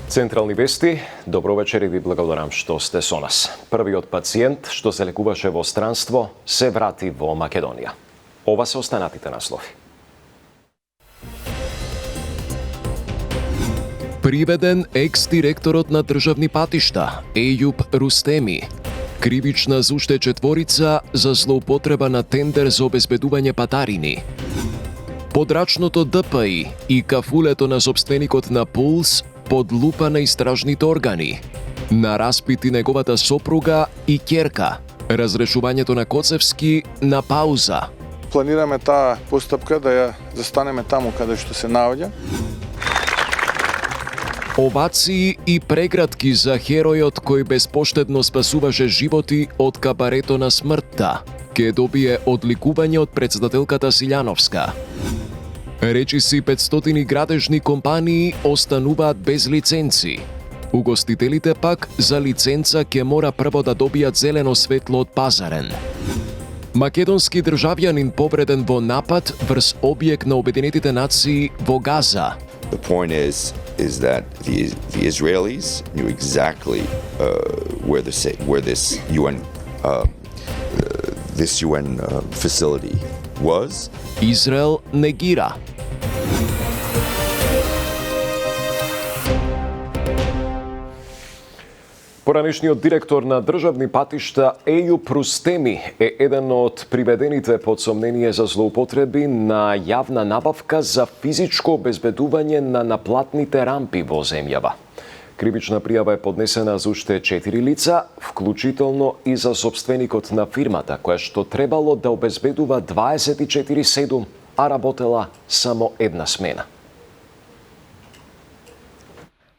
Централни вести, добро вечер и ви благодарам што сте со нас. Првиот пациент што се лекуваше во странство се врати во Македонија. Ова се останатите наслови. Приведен екс-директорот на државни патишта Ејуп Рустеми. Кривична за уште четворица за злоупотреба на тендер за обезбедување патарини. Подрачното ДПИ и кафулето на сопственикот на Пулс под лупа на истражните органи. На распити неговата сопруга и ќерка. Разрешувањето на Коцевски на пауза. Планираме таа постапка да ја застанеме таму каде што се наоѓа. Овации и прегратки за херојот кој безпоштедно спасуваше животи од кабарето на смртта. Ке добие одликување од претседателката Силјановска. Речиси 500 градежни компании остануваат без лиценци. Угостителите пак за лиценца ќе мора прво да добијат зелено светло од пазарен. Македонски државјанин повреден во напад врз објект на Обединетите нации во Газа. The point is that the Israelis knew exactly where this UN facility was. Израел негира. Поранешниот директор на државни патишта Ејуп Рустеми е еден од приведените под сомнение за злоупотреби на јавна набавка за физичко обезбедување на наплатните рампи во земјава. Кривична пријава е поднесена за уште 4 лица, вклучително и за сопственикот на фирмата, која што требало да обезбедува 24/7, а работела само една смена.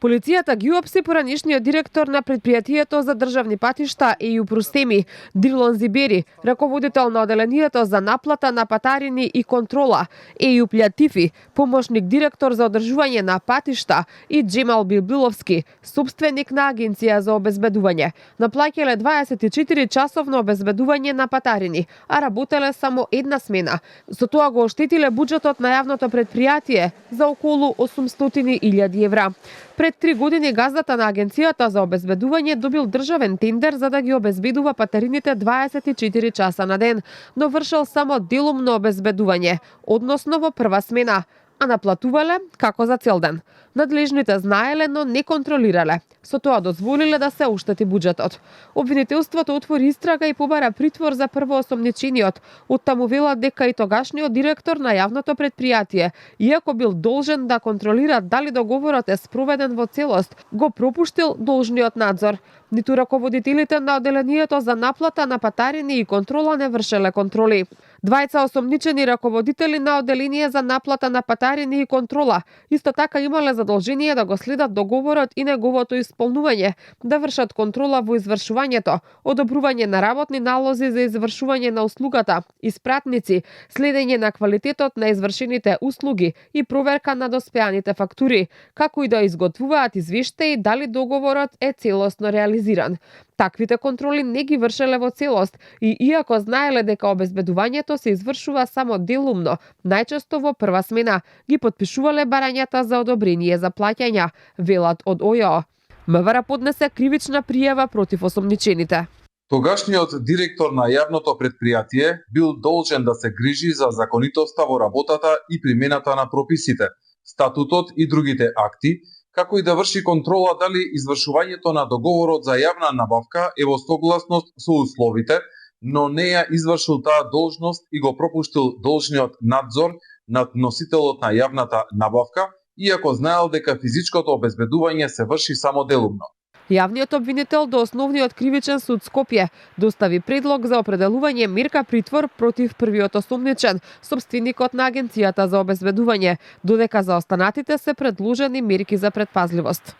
Полицијата ги уапси поранешниот директор на предпријатието за државни патишта Ејуп Рустеми, Дилон Зибери, раководител на оделението за наплата на патарини и контрола, Ејуп Лјатифи, помошник директор за одржување на патишта и Джемал Билбиловски, собственик на агенција за обезбедување. Наплаќале 24 часовно обезбедување на патарини, а работеле само една смена. Со тоа го оштетиле буџетот на јавното предпријатие за околу 800.000 евра. Пред 3 години газдата на агенцијата за обезбедување добил државен тендер за да ги обезбедува патарините 24 часа на ден, но вршел само делумно обезбедување, односно во прва смена, а наплатувале како за цел ден. Надлежните знаеле, но не контролирале. Со тоа дозволиле да се уштети буџетот. Обвинителството отвори истрага и побара притвор за првоосомничениот. Оттаму велат дека и тогашниот директор на јавното предпријатие, иако бил должен да контролира дали договорот е спроведен во целост, го пропуштил должниот надзор. Ниту раководителите на оделението за наплата на патарини и контрола не вршеле контроли. Двајца осомничени раководители на оделение за наплата на патарини и контрола исто така имале задолжение да го следат договорот и неговото исполнување, да вршат контрола во извршувањето, одобрување на работни налози за извршување на услугата, испратници, следење на квалитетот на извршените услуги и проверка на доспеаните фактури, како и да изготвуваат извештаи дали договорот е целосно реализиран. Таквите контроли не ги вршеле во целост и иако знаеле дека обезбедувањето се извршува само делумно, најчесто во прва смена, ги потпишувале барањата за одобрение за плаќања, велат од ОЈО. МВР поднесе кривична пријава против осомничените. Тогашниот директор на јавното предпријатие бил должен да се грижи за законитоста во работата и примената на прописите, статутот и другите акти, како и да врши контрола дали извршувањето на договорот за јавна набавка е во согласност со условите, но не ја извршил таа должност и го пропуштил должниот надзор над носителот на јавната набавка, иако знаел дека физичкото обезбедување се врши само делумно. Јавниот обвинител до Основниот кривичен суд Скопје достави предлог за определување мерка притвор против првиот осомничен, сопственикот на агенцијата за обезбедување, додека за останатите се предложени мерки за предпазливост.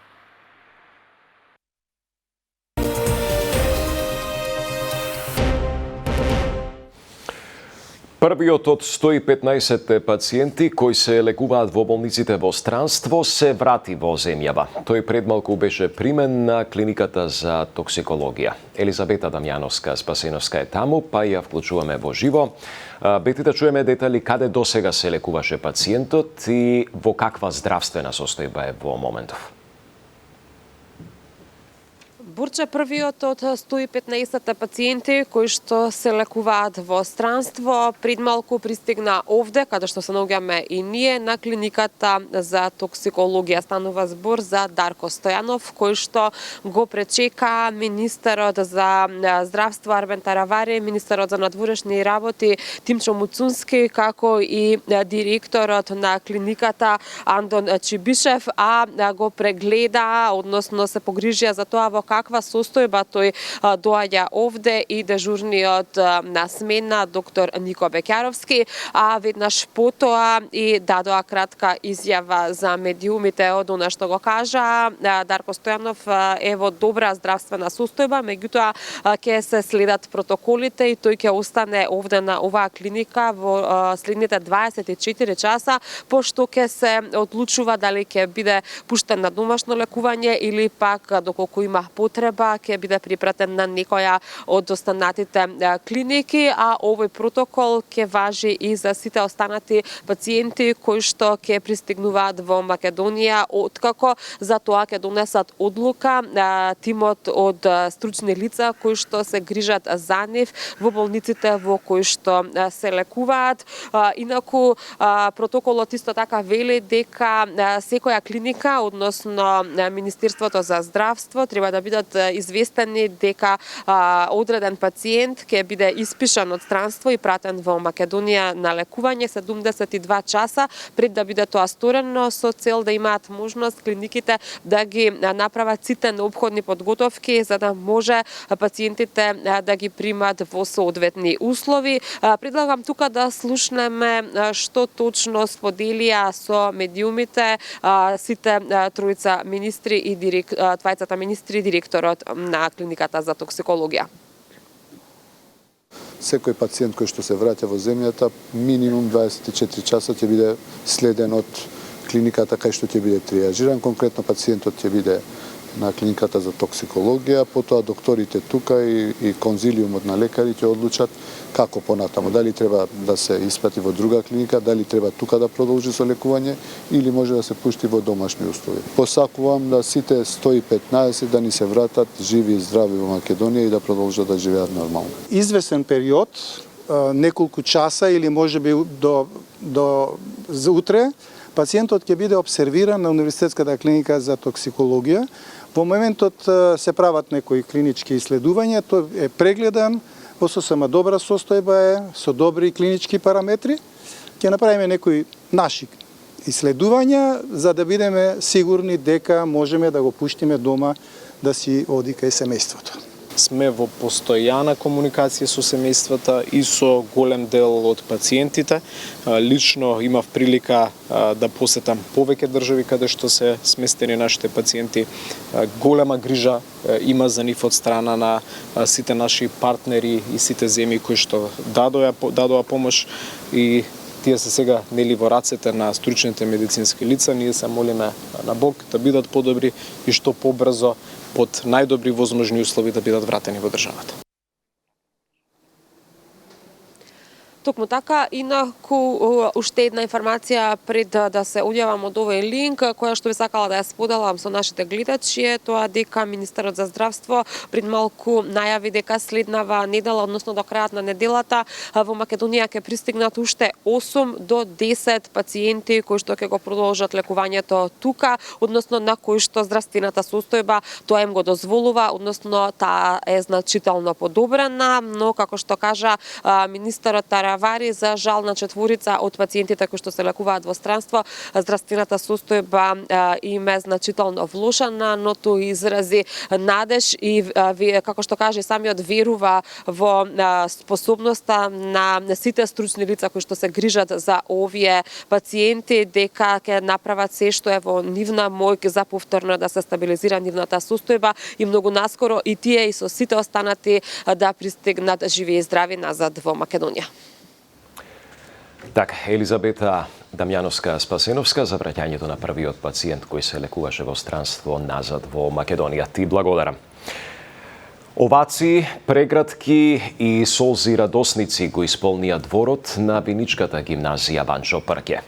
Првиот од 115 пациенти кои се лекуваат во болниците во странство се врати во земјава. Тој предмалку беше примен на клиниката за токсикологија. Елизавета Дамјановска Спасеновска е таму, па ја вклучуваме во живо. Бети да чуеме детали каде досега се лекуваше пациентот и во каква здравствена состојба е во моментов. Бурче првиот од 115 пациенти кои што се лекуваат во странство пред малку пристигна овде, каде што се наоѓаме и ние на клиниката за токсикологија. Станува збор за Дарко Стојанов, кој што го пречека министерот за здравство Арбен Таравари, министерот за надворешни работи Тимчо Муцунски, како и директорот на клиниката Андон Чибишев, а го прегледа, односно се погрижија за тоа во каква состојба тој доаѓа овде и дежурниот на смена доктор Нико Бекјаровски, а веднаш потоа и дадоа кратка изјава за медиумите од она што го кажа. Дарко Стојанов е во добра здравствена состојба, меѓутоа ќе се следат протоколите и тој ќе остане овде на оваа клиника во следните 24 часа, пошто ќе се одлучува дали ќе биде пуштен на домашно лекување или пак доколку има потреба ќе биде припратен на некоја од останатите клиники, а овој протокол ќе важи и за сите останати пациенти кои што ќе пристигнуваат во Македонија, откако за тоа ќе донесат одлука тимот од стручни лица кои што се грижат за нив во болниците во кои што се лекуваат. Инаку протоколот исто така вели дека секоја клиника, односно Министерството за здравство, треба да бидат известени дека одреден пациент ќе биде испишан од странство и пратен во Македонија на лекување 72 часа пред да биде тоа сторено, со цел да имаат можност клиниките да ги направат сите неопходни подготовки за да може пациентите да ги примат во соодветни услови. Предлагам тука да слушнеме што точно споделија со медиумите сите тројца министри и двајцата министри и директорот на клиниката за токсикологија. Секој пациент кој што се враќа во земјата, минимум 24 часа ќе биде следен од клиниката кај што ќе биде триажиран. Конкретно пациентот ќе биде на клиниката за токсикологија, потоа докторите тука и конзилиумот на лекари ќе одлучат како понатаму, дали треба да се испрати во друга клиника, дали треба тука да продолжи со лекување или може да се пушти во домашни услови. Посакувам да сите 115 да ни се вратат живи и здрави во Македонија и да продолжат да живеат нормално. Извесен период, неколку часа или можеби до утре, пациентот ќе биде обсервиран на Универзитетската клиника за токсикологија. Во моментот се прават некои клинички исследувања, тој е прегледан, во сосема добра состојба е, со добри клинички параметри. Ќе направиме некои наши исследувања за да бидеме сигурни дека можеме да го пуштиме дома да си оди кај семејството. Сме во постојана комуникација со семејствата и со голем дел од пациентите. Лично имав прилика да посетам повеќе држави каде што се сместени нашите пациенти. Голема грижа има за нив од страна на сите наши партнери и сите земји кои што дадоа помош и тие се сега нели во рацете на стручните медицински лица. Ние се молиме на Бог да бидат подобри и што побрзо под најдобри возможни услови да бидат вратени во државата. Токму така, инаку уште една информација пред да се одјавам од овој линк, која што би сакала да ја споделам со нашите гледачи е тоа дека Министерот за здравство пред малку најави дека следнава недела, односно до крајот на неделата, во Македонија ќе пристигнат уште 8 до 10 пациенти кои што ќе го продолжат лекувањето тука, односно на кои што здравствената состојба тоа им го дозволува, односно таа е значително подобрена, но како што кажа министерот Таравари, за жал на четворица од пациентите кои што се лекуваат во странство, здравствената состојба им е значително влошена, но тој изрази надеж и како што каже самиот верува во способноста на сите стручни лица кои што се грижат за овие пациенти дека ќе направат се што е во нивна моќ за повторно да се стабилизира нивната состојба и многу наскоро и тие и со сите останати да пристигнат живи и здрави назад во Македонија. Така, Елизабета Дамјановска-Спасеновска за враќањето на првиот пациент кој се лекуваше во странство назад во Македонија. Ти благодарам. Овации, прегратки и солзи радосници го исполнија дворот на Виничката гимназија Ванчо Прке.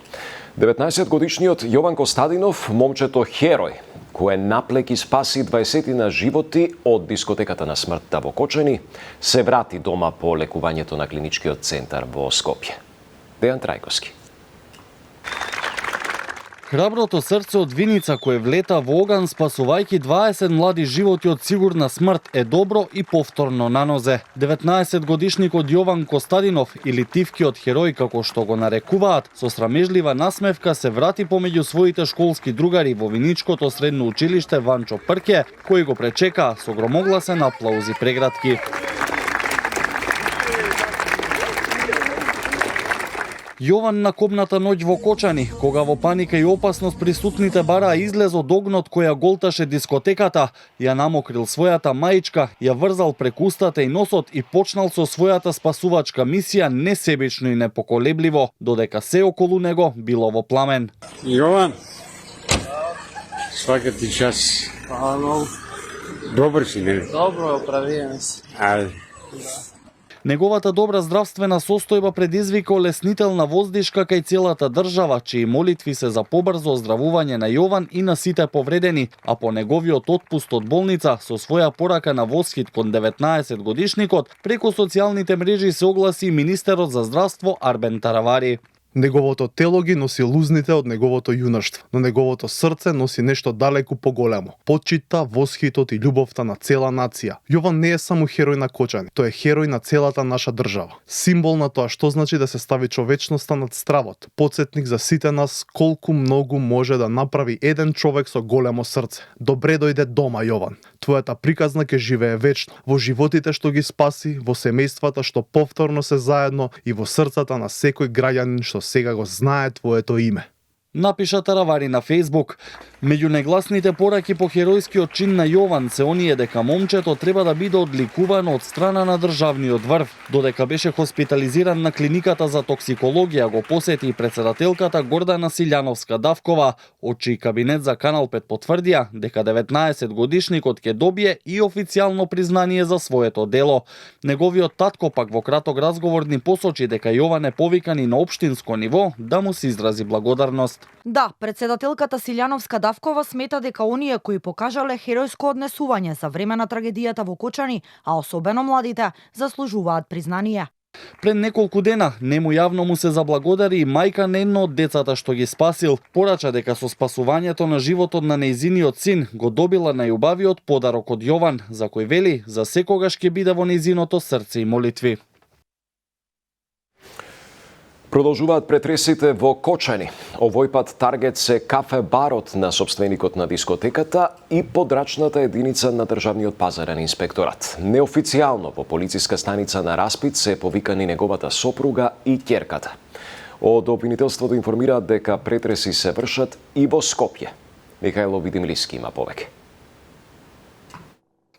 19-годишниот Јован Костадинов, момчето херој, кое наплеки спаси 20 животи од дискотеката на смртта во Кочани, се врати дома по лекувањето на клиничкиот центар во Скопје. Дејан Трајковски. Храброто срце од Виница кое влета во оган спасувајќи 20 млади животи од сигурна смрт е добро и повторно на нозе. 19 годишникот Јован Костадинов или Тивкиот херој како што го нарекуваат, со срамежлива насмевка се врати помеѓу своите школски другари во Виничкото средно училиште Ванчо Прке, кои го пречекаа со громогласен аплауз и прегратки. Јован на кобната ноќ во Кочани, кога во паника и опасност присутните бараа излез од огнот која голташе дискотеката, ја намокрил својата маичка, ја врзал преку устата и носот и почнал со својата спасувачка мисија несебично и непоколебливо, додека се околу него било во пламен. Јован, свака ти час. Добар си, не? Добро, оправијаме се. Ајде. Неговата добра здравствена состојба предизвика олеснителна воздишка кај целата држава, чии молитви се за побрзо оздравување на Јован и на сите повредени, а по неговиот отпуст од болница со своја порака на восхит кон 19 годишникот, преку социјалните мрежи се огласи и министерот за здравство Арбен Таравари. Неговото тело ги носи лузните од неговото јунаштво, но неговото срце носи нешто далеку поголемо. Почита, восхитот и љубовта на цела нација. Јован не е само херој на Кочани, тој е херој на целата наша држава. Символ на тоа што значи да се стави човечноста над стравот. Потсетник за сите нас колку многу може да направи еден човек со големо срце. Добре дојде дома, Јован. Твојата приказна ќе живее вечно во животите што ги спаси, во семејствата што повторно се заедно и во срцата на секој граѓанин што сега го знае твоето име. Напиша Таравари на Фејсбук. Меѓу негласните пораки по херојскиот чин на Јован се оние дека момчето треба да биде одликувано од страна на државниот врв. Додека беше хоспитализиран на клиниката за токсикологија, го посети и председателката Гордана Силјановска-Давкова, од чиј кабинет за Канал 5 потврдија дека 19 годишникот ќе добие и официјално признание за своето дело. Неговиот татко пак во краток разговор ни посочи дека Јован е повикан и на општинско ниво да му се изрази благодарност. Да, председателката Силјановска-Давкова смета дека оние кои покажале херојско однесување за време на трагедијата во Кочани, а особено младите, заслужуваат признание. Пред неколку дена нему јавно му се заблагодари и мајка на едно од децата што ги спасил. Порача дека со спасувањето на животот на нејзиниот син го добила најубавиот подарок од Јован, за кој вели за секогаш ќе биде во нејзиното срце и молитви. Продолжуваат претресите во Кочани. Овој пат таргет се кафе-барот на собственикот на дискотеката и подрачната единица на државниот пазарен инспекторат. Неофицијално во полициска станица на Распит се повикани неговата сопруга и ќерката. Од обвинителството информираат дека претреси се вршат и во Скопје. Михајло Видимлиски има повеќе.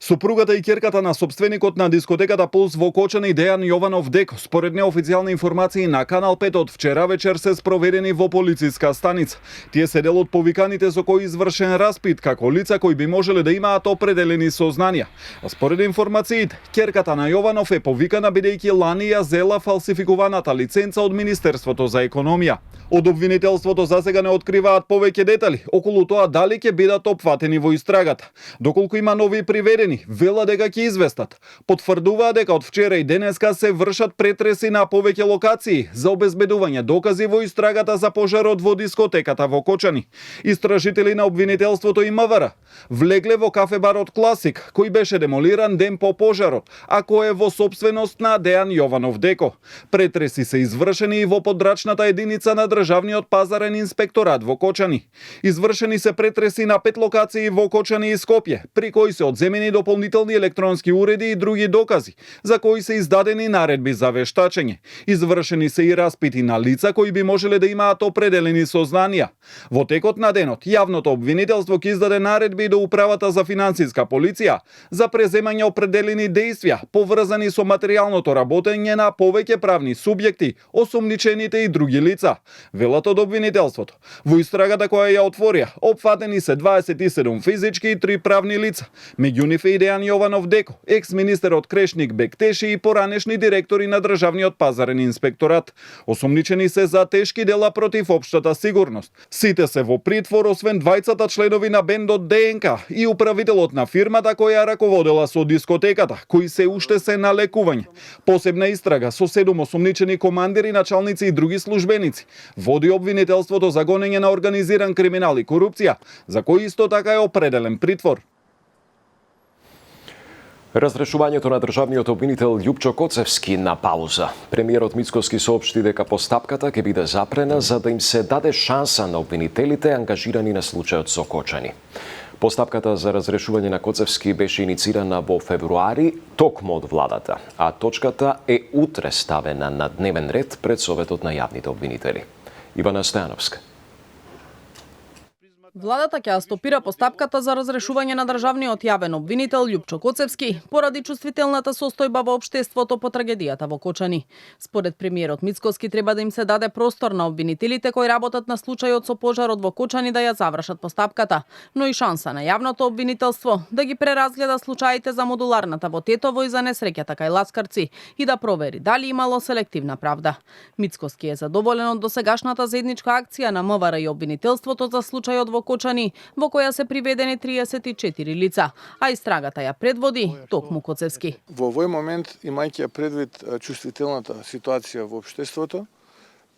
Сопругата и ќерката на собственикот на дискотеката Пулс во Кочани Дејан Јованов Деко, според неофицијални информации на Канал 5 од вчера вечер се спроведени во полициска станица. Тие се дел од повиканите со кои извршен распит како лица кои би можеле да имаат определени сознанија. А според информациите, ќерката на Јованов е повикана бидејќи лани ја зела фалсификуваната лиценца од Министерството за економија. Од обвинителството засега не откриваат повеќе детали околу тоа дали ќе бидат опфатени во истрагата. Доколку има нови приведени, вела дека ќе известат. Потврдуваа дека од вчера и денеска се вршат претреси на повеќе локации за обезбедување докази во истрагата за пожарот во дискотеката во Кочани. Истражители на обвинителството и МВР влегле во кафе-барот Класик, кој беше демолиран ден по пожарот, а кој е во сопственост на Дејан Јованов Деко. Претреси се извршени и во подрачната единица на државниот пазарен инспекторат во Кочани. Извршени се претреси на 5 локации во Кочани и Скопје, при кои се одземени дополнителни електронски уреди и други докази, за кои се издадени наредби за вештачење. Извршени се и распити на лица кои би можеле да имаат определени сознанија. Во текот на денот, јавното обвинителство ќе издаде наредби до Управата за финансиска полиција за преземање определени дејствија поврзани со материјалното работење на повеќе правни субјекти, осумничените и други лица. Велат од обвинителството. Во истрагата која ја отворија, опфатени се 27 физички и 3 правни лица. Меѓу нив е и Дејан Јованов Деко, екс-министерот Крешник Бектеши и поранешни директори на Државниот пазарен инспекторат. Осомничени се за тешки дела против општата сигурност. Сите се во притвор, освен двајцата членови на бендот ДНК и управителот на фирмата која раководела со дискотеката, кои се уште се на лекување. Посебна истрага со 7 осомничени командири, началници и други службеници води обвинителството за гонење на организиран криминал и корупција, за кој исто така е определен притвор. Разрешувањето на државниот обвинител Љупчо Коцевски на пауза. Премиерот Мицкоски соопшти дека постапката ќе биде запрена за да им се даде шанса на обвинителите ангажирани на случајот со Кочани. Постапката за разрешување на Коцевски беше иницирана во февруари токму од владата, а точката е утре ставена на дневен ред пред Советот на јавните обвинители. Ивана Стојановска. Владата ќе стопира постапката за разрешување на државниот јавен обвинител Љупчо Коцевски поради чувствителната состојба во општеството по трагедијата во Кочани. Според премиерот Мицкоски треба да им се даде простор на обвинителите кои работат на случајот со пожарот во Кочани да ја завршат постапката, но и шанса на јавното обвинителство да ги преразгледа случаите за модуларната во Тетово и за несреќата кај Ласкарци и да провери дали имало селективна правда. Мицкоски е задоволен од досегашната заедничка акција на МВР и обвинителството за случајот во Кочани, во која се приведени 34 лица, а истрагата ја предводи токму Коцевски. Во овој момент, имајќи предвид чувствителната ситуација во општеството,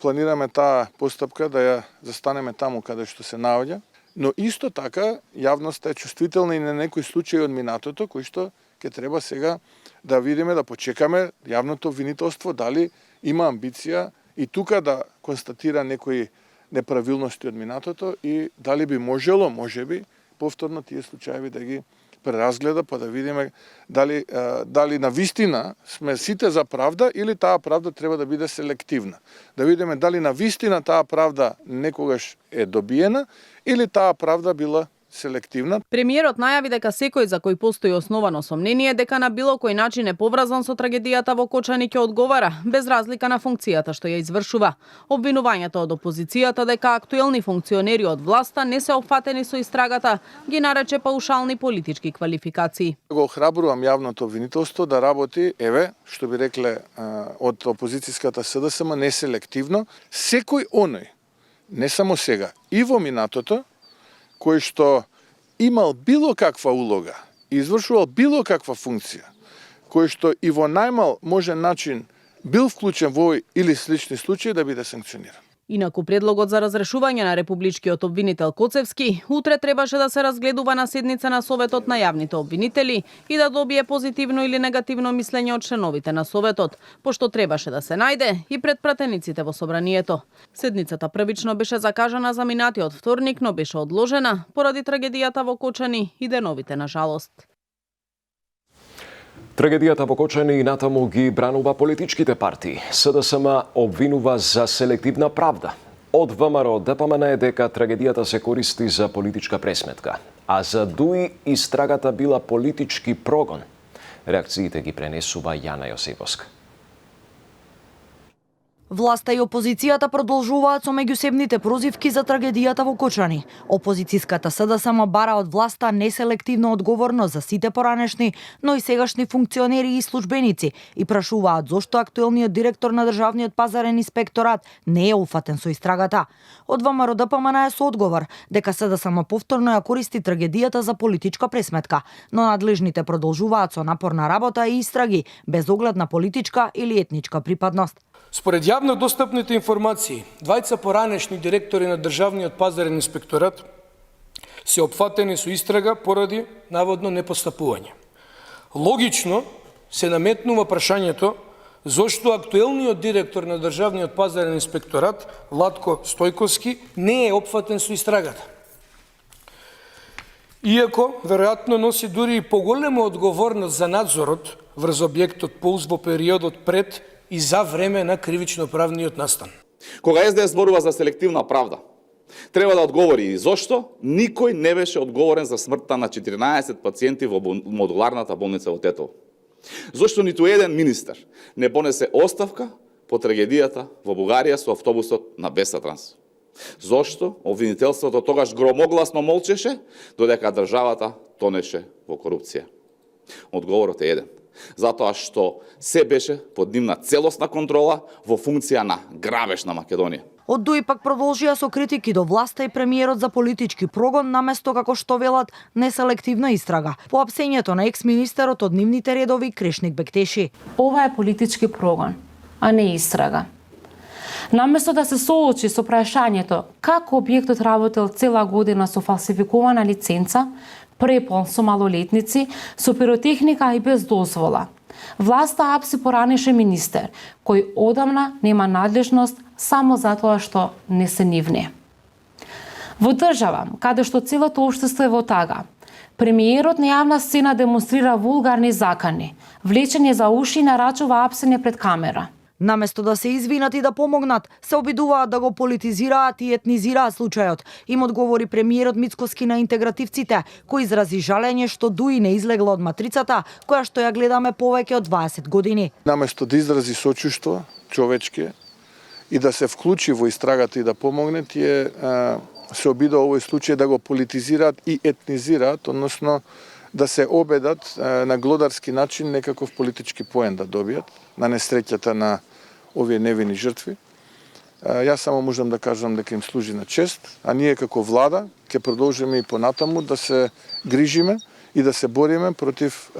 планираме таа постапка да ја застанеме таму каде што се наоѓа, но исто така јавноста е чувствителна и на некои случаи од минатото, кои што ќе треба сега да видиме, да почекаме јавното обвинителство дали има амбиција и тука да констатира некои неправилности од минатото и дали би можело, можеби, повторно тие случаи да ги преразгледа, па да видиме дали навистина сме сите за правда или таа правда треба да биде селективна. Да видиме дали навистина таа правда некогаш е добиена или таа правда била селективна. Премиерот најави дека секој за кој постои основано сомнение дека на било кој начин е поврзан со трагедијата во Кочани ќе одговара, без разлика на функцијата што ја извршува. Обвинувањето од опозицијата дека актуелни функционери од власта не се опфатени со истрагата ги нарече паушални политички квалификации. Го охрабрувам јавното обвинителство да работи, што би рекле од опозицијската СДСМ, неселективно. Секој оној, не само сега, и во минатото, кој што имал било каква улога, извршувал било каква функција, кој што и во најмал можен начин бил вклучен во овој или слични случаи да биде санкциониран. Инаку предлогот за разрешување на републичкиот обвинител Коцевски утре требаше да се разгледува на седница на Советот на јавните обвинители и да добие позитивно или негативно мислење од членовите на Советот, пошто требаше да се најде и пред пратениците во собранието. Седницата првично беше закажана за минатиот вторник, но беше одложена поради трагедијата во Кочани и деновите на жалост. Трагедијата во Кочани и натаму ги бранува политичките партии. СДСМ обвинува за селективна правда. Од ВМРО ДПМН е дека трагедијата се користи за политичка пресметка, а за ДУИ истрагата била политички прогон. Реакциите ги пренесува Јана Јосиповска. Власта и опозицијата продолжуваат со меѓусебните прозивки за трагедијата во Кочани. Опозицијската СДСМ бара од власта неселективно одговорност за сите поранешни, но и сегашни функционери и службеници и прашуваат зошто актуелниот директор на Државниот пазарен инспекторат не е уфатен со истрагата. Од ВМРО ДПМН е со одговор дека СДСМ повторно ја користи трагедијата за политичка пресметка, но надлежните продолжуваат со напорна работа и истраги без оглед на политичка или етничка припадност. Според јавно достапните информации, двајца поранешни директори на Државниот пазарен инспекторат се опфатени со истрага поради наводно непостапување. Логично се наметнува прашањето зошто актуелниот директор на Државниот пазарен инспекторат, Владко Стојковски, не е опфатен со истрагата. Иако, веројатно носи дури и поголема одговорност за надзорот врз објектот ПУЛС во периодот пред и за време на кривично-правниот настан. Кога СДС зборува за селективна правда, треба да одговори и зошто никој не беше одговорен за смртта на 14 пациенти во модуларната болница во Тетово. Зошто ниту еден министер не понесе оставка по трагедијата во Бугарија со автобусот на Беса Транс. Зошто обвинителството тогаш громогласно молчеше, додека државата тонеше во корупција. Одговорот е еден. Затоа што се беше под нивна целосна контрола во функција на грабеж на Македонија. Од ДУИ пак продолжија со критики до власта и премиерот за политички прогон, наместо како што велат неселективна истрага по апсењето на екс-министерот од нивните редови Крешник Бектеши. Ова е политички прогон, а не истрага. Наместо да се соочи со прашањето како објектот работел цела година со фалсификувана лиценца, препон со малолетници, со пиротехника и без дозвола, власта апси поранеше министер, кој одамна нема надлежност само затоа што не се нивни. Во држава, каде што целото општество е во тага, премиерот на јавна сцена демонстрира вулгарни закани, влечење за уши и нарачува апсење пред камера. Наместо да се извинат и да помогнат, се обидуваат да го политизираат и етнизираат случајот. Им одговори премиерот Мицкоски на интегративците, кој изрази жалење што ДУИ не излегла од матрицата, која што ја гледаме повеќе од 20 години. Наместо да изрази сочувство, човечки, и да се вклучи во истрагата и да помогне, тие се обидува овој случај да го политизираат и етнизираат, односно да се обедат на глодарски начин некаков политички поен да добијат на несреќата на овие невини жртви. Јас само можам да кажам дека им служи на чест, а ние како влада ќе продолжиме и понатаму да се грижиме и да се бориме против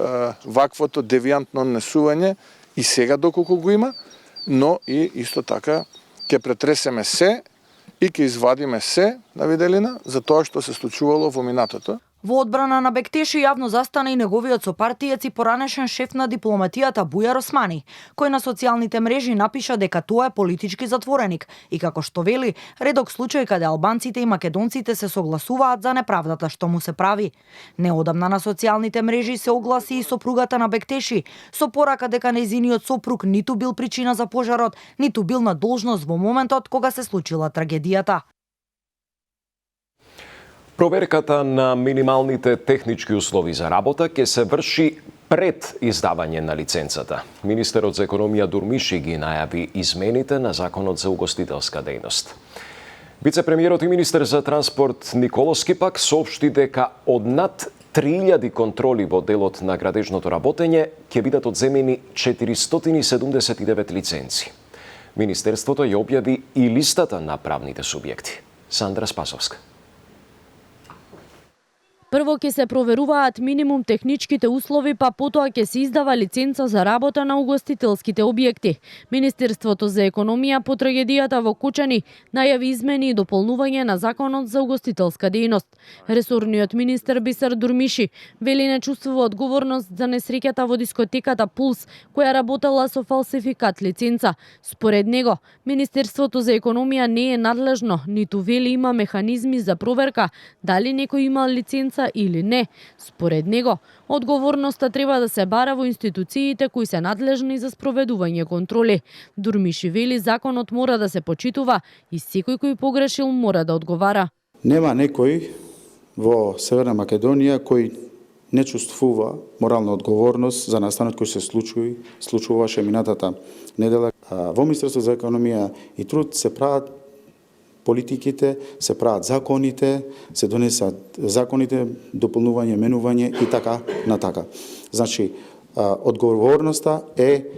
ваквото девијантно однесување и сега доколку го има, но и исто така ќе претресеме се и ќе извадиме се на виделина за тоа што се случувало во минатото. Во одбрана на Бектеши јавно застана и неговиот сопартиец и поранешен шеф на дипломатијата Бујар Османи, кој на социјалните мрежи напиша дека тоа е политички затвореник и како што вели, редок случај каде албанците и македонците се согласуваат за неправдата што му се прави. Неодамна на социјалните мрежи се огласи и сопругата на Бектеши, со порака дека нејзиниот сопруг ниту бил причина за пожарот, ниту бил на должност во моментот кога се случила трагедијата. Проверката на минималните технички услови за работа ќе се врши пред издавање на лиценцата. Министерот за економија Дурмиши ги најави измените на Законот за угостителска дејност. Вице-премиерот и министер за транспорт Николовски пак соопшти дека од над 3000 контроли во делот на градежното работење ќе бидат одземени 479 лиценци. Министерството ја објави и листата на правните субјекти. Сандра Спасовска. Прво ќе се проверуваат минимум техничките услови, па потоа ќе се издава лиценца за работа на угостителските објекти. Министерството за економија по трагедијата во Кочани најави измени и дополнување на Законот за угостителска дејност. Ресорниот министер Бисер Дурмиши вели не чувствува одговорност за несреќата во дискотеката Пулс, која работела со фалсификат лиценца. Според него, Министерството за економија не е надлежно, ниту вели има механизми за проверка дали некој има лиценца или не. Според него, одговорноста треба да се бара во институциите кои се надлежни за спроведување контроли. Дурмиши вели законот мора да се почитува и секој кој погрешил мора да одговара. Нема некој во Северна Македонија кој не чувствува морална одговорност за настанот кој се случуваше минатата недела. Во Министерството за економија и труд се прават политиките, се прават законите, се донесат законите, дополнување, менување и така натака. Значи, одговорноста е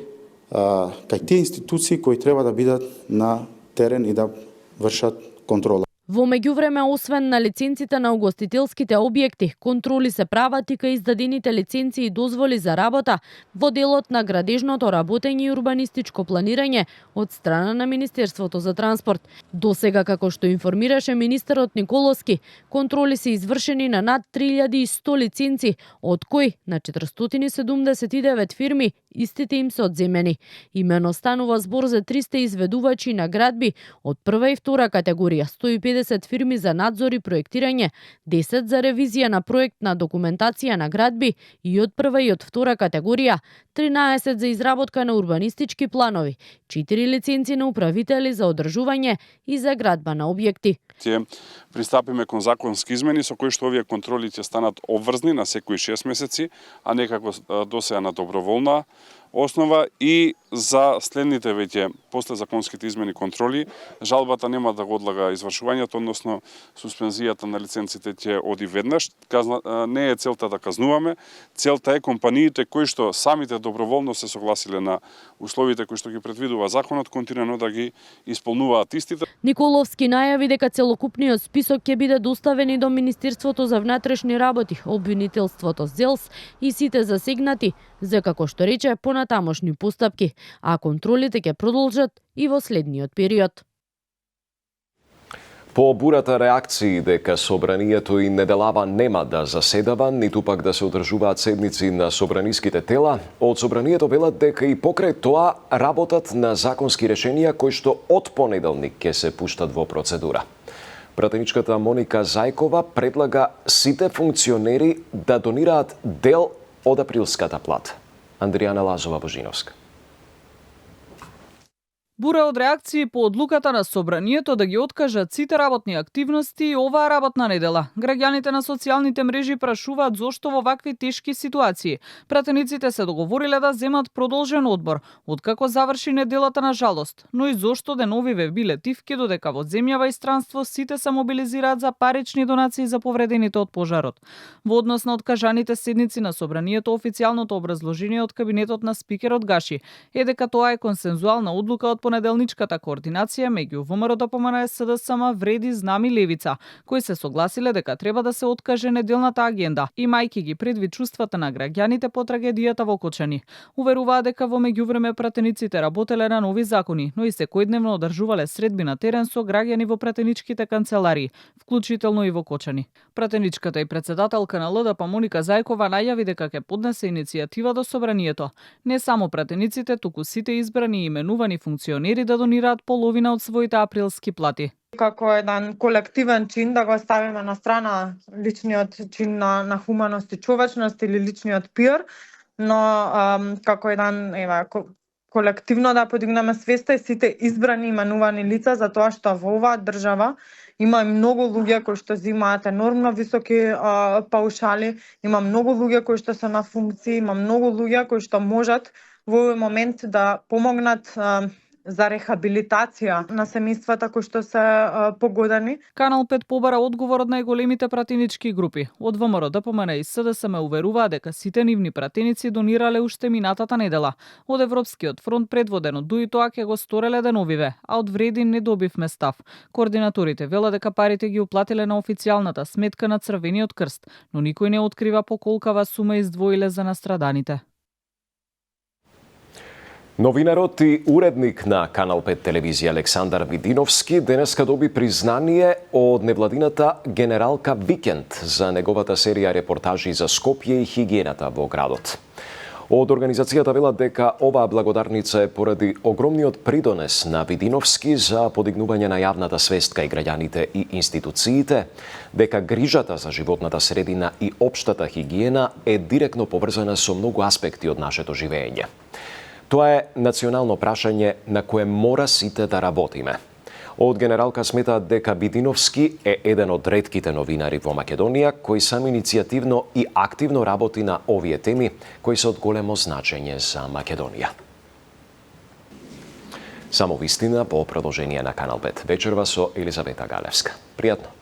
кај тие институции кои треба да бидат на терен и да вршат контрола. Во меѓувреме, освен на лиценците на угостителските објекти, контроли се прават и кај издадените лиценци и дозволи за работа во делот на градежното работење и урбанистичко планирање од страна на Министерството за транспорт. Досега, како што информираше министерот Николовски, контроли се извршени на над 3100 лиценци, од кои на 479 фирми истите им се одземени. Имено станува збор за 300 изведувачи на градби од прва и втора категорија, 150 фирми за надзор и проектирање, 10 за ревизија на проектна документација на градби и од прва и од втора категорија, 13 за изработка на урбанистички планови, 4 лиценци на управители за одржување и за градба на објекти. Ќе пристапиме кон законски измени со кои што овие контроли ќе станат обврзни на секои 6 месеци, а не како досега на доброволна основа и за следните веќе после законските измени контроли, жалбата нема да го одлага извршувањето, односно суспензијата на лиценците ќе оди веднаш. Не е целта да казнуваме, целта е компаниите кои што самите доброволно се согласиле на условите кои што ги предвидува законот, континуирано да ги исполнуваат истите. Николовски најави дека целокупниот список ќе биде доставен и до Министерството за внатрешни работи, обвинителството ЗЕЛС и сите засегнати, за како што рече понатамошни постапки, а контролите ќе продолжат и во следниот период. По бурата реакции дека собранието и неделава нема да заседава, ниту пак да се одржуваат седници на собраниските тела, од собранието велат дека и покрај тоа работат на законски решенија кои што од понеделник ќе се пуштат во процедура. Пратеничката Моника Зајкова предлага сите функционери да донираат дел од априлската плата. Андријана Лазова-Божиновска. Бура од реакции по одлуката на собранието да ги откажат сите работни активности и оваа работна недела. Граѓаните на социјалните мрежи прашуваат зошто во вакви тешки ситуации. Пратениците се договориле да земат продолжен одмор, откако заврши неделата на жалост, но и зошто деновиве биле тивки додека во земјава и странство сите се мобилизираат за парични донации за повредените од пожарот. Во однос на откажаните седници на собранието, официјалното образложение од кабинетот на спикерот Гаши е дека тоа е консензуална одлука од понеделничката координација меѓу ВМРО, ДПМН, СДСМ, Вреди, Знами, Левица, кои се согласиле дека треба да се откаже неделната агенда, имајќи ги предвид чувствата на граѓаните по трагедијата во Кочани. Уверуваа дека во меѓувреме пратениците работеле на нови закони, но и секојдневно одржувале средби на терен со граѓани во пратеничките канцеларии, вклучително и во Кочани. Пратеничката и председателка на ЛДП Моника Зајкова најави дека ќе поднесе иницијатива до собранието. Не само пратениците, туку сите избрани и именувани функционери да донираат половина од своите априлски плати. Како еден колективен чин да го ставиме на страна личниот чин на хуманост и човечност или личниот пиар, но како еден колективно да подигнеме свеста и сите избрани именувани лица за тоа што во оваа држава има многу луѓе кои што земаат енормно високи паушали, има многу луѓе кои што се на функции, има многу луѓе кои што можат во овој момент да помогнат за рехабилитација на семејствата кои што се погодени. Канал 5 побара одговор од најголемите пратенички групи. Од ВМРО, ДПМН и СДСМ уверуваа дека сите нивни пратеници донирале уште минатата недела. Од Европскиот фронт предводен од Дуи тоа ќе го стореле деновиве, а од Вреди не добивме став. Координаторите велат дека парите ги уплатиле на официјалната сметка на Црвениот крст, но никој не открива по колкава сума издвоиле за настраданите. Новинарот и уредник на Канал 5 телевизија Александар Видиновски денеска доби признание од невладината генералка Викенд за неговата серија репортажи за Скопје и хигиената во градот. Од организацијата велат дека оваа благодарница е поради огромниот придонес на Видиновски за подигнување на јавната свест кај граѓаните и институциите, дека грижата за животната средина и општата хигиена е директно поврзана со многу аспекти од нашето живење. Тоа е национално прашање на кое мора сите да работиме. Од генералка сметаат дека Видиновски е еден од ретките новинари во Македонија кој сам иницијативно и активно работи на овие теми кои се од големо значење за Македонија. Само вистина по продолжение на Канал 5. Вечерва со Елизавета Галевска. Пријатно.